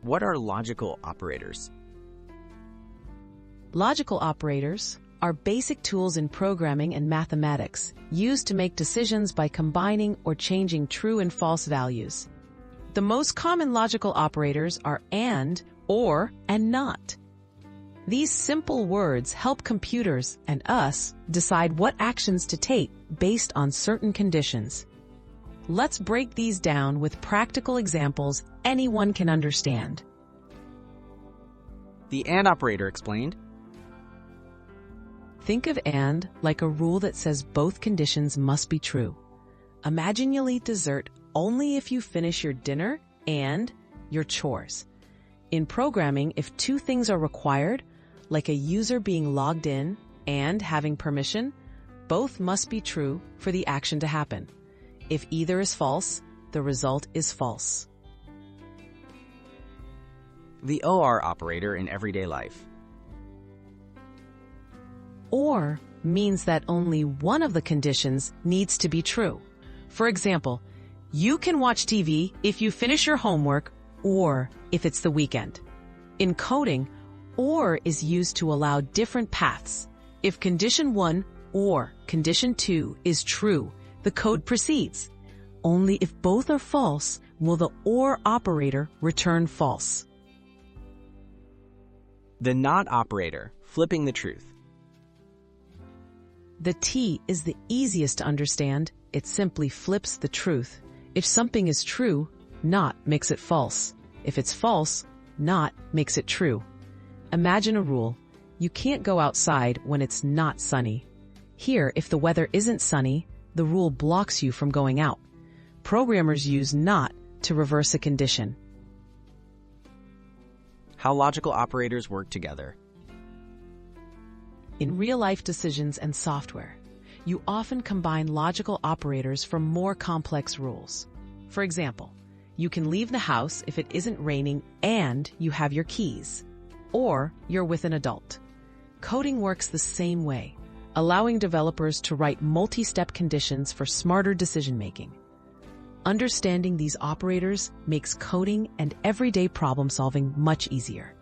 What are logical operators? Logical operators are basic tools in programming and mathematics used to make decisions by combining or changing true and false values. The most common logical operators are and, or, and not. These simple words help computers and us decide what actions to take based on certain conditions. Let's break these down with practical examples anyone can understand. The AND operator explained. Think of and like a rule that says both conditions must be true. Imagine you'll eat dessert only if you finish your dinner and your chores. In programming, if two things are required, like a user being logged in and having permission, both must be true for the action to happen. If either is false, the result is false. The OR operator in everyday life. Or means that only one of the conditions needs to be true. For example, you can watch TV if you finish your homework or if it's the weekend. In coding, OR is used to allow different paths. If condition 1 or condition 2 is true, the code proceeds. Only if both are false will the OR operator return false. The NOT operator, flipping the truth. The T is the easiest to understand. It simply flips the truth. If something is true, not makes it false. If it's false, not makes it true. Imagine a rule. You can't go outside when it's not sunny. Here, if the weather isn't sunny, the rule blocks you from going out. Programmers use not to reverse a condition. How logical operators work together. In real-life decisions and software, you often combine logical operators for more complex rules. For example, you can leave the house if it isn't raining and you have your keys, or you're with an adult. Coding works the same way, allowing developers to write multi-step conditions for smarter decision-making. Understanding these operators makes coding and everyday problem-solving much easier.